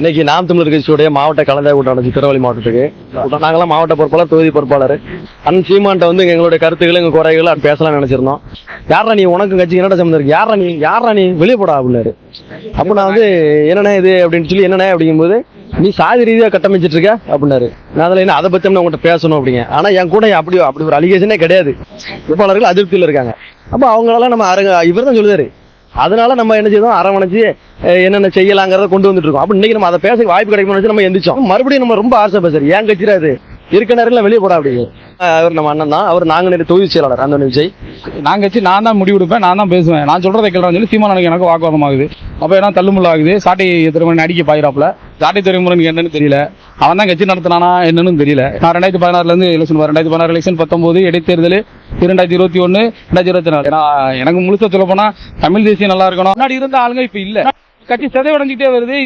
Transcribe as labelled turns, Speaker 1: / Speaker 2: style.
Speaker 1: இன்னைக்கு நாம் தமிழர் கட்சியுடைய மாவட்ட கலந்தாய்வு கூட்டம் நடந்துச்சு திருநெல்வேலி மாவட்டத்துக்கு. நாங்களாம் மாவட்ட பொறுப்பாளர், தொகுதி பொறுப்பாளர். அண்ணன் சீமான்ட்ட வந்து எங்களுடைய கருத்துக்கள், எங்க குறைகள் பேசலாம்னு நினைச்சிருந்தோம். யாரா நீ, உனக்கு கட்சி என்னடா சம்பந்தம் இருக்கு, யாரா நீ வெளியே போடா அப்படின்னாரு. அப்ப நான் வந்து என்னண்ணே இது அப்படின்னு சொல்லி, என்னண்ணே அப்படிங்கும்போது, நீ சாதி ரீதியா கட்டமைச்சிட்டு இருக்க அப்படின்னாரு. நான் அதுல என்ன அதை பத்தி உங்கள்கிட்ட பேசணும் அப்படிங்க. ஆனா என் கூட அப்படி ஒரு அலிகேஷனே கிடையாது. பொறுப்பாளர்கள் அதிருப்தியில் இருக்காங்க. அப்ப அவங்களெல்லாம் நம்ம இவர் தான் சொல்லுதாரு. அதனால நம்ம என்ன செய்தோம், அரவணைச்சு என்னென்ன செய்யலாங்கிறத கொண்டு வந்துட்டு இருக்கோம். அப்ப இன்னைக்கு நம்ம அதை பேச வாய்ப்பு கிடைக்கணும்னு நம்ம எந்திரிச்சோம். மறுபடியும் நம்ம ரொம்ப ஆசை பேசுறோம். ஏன் கட்சியா அது இருக்க நேரம் வெளியே போடா அப்படிங்க. அவர் நம்ம அண்ணன் தான். அவர் நாங்க நேரம் தொகுதி செயலாளர் அந்த விஜய்.
Speaker 2: நான் கட்சி நான் தான் முடிவு எடுப்பேன், நான் தான் பேசுவேன், நான் சொல்றதை கேட்கறான்னு சொல்லி சீமான் எனக்கு வாக்குவாதம் ஆகுது. அப்ப என்ன தள்ளுமுள்ள ஆகுது. சாட்டை திருமணம் அடிக்க பாயிராப்புல. சாட்டை துறைமுறை என்னன்னு தெரியல. அவன் தான் கட்சி நடத்தினானா என்னன்னு தெரியல. நான் 2016 இருந்து எலெக்ஷன் 2016 எலெக்ஷன் 19 இடைத்தேர்தல் 2021 2024. ஏன்னா எனக்கு முழுசா சொல்ல போனா தமிழ் தேசியம் நல்லா இருக்கணும். முன்னாடி இருந்த ஆளுங்க இப்ப இல்ல. கட்சி சிதைவடைஞ்சிட்டே வருது.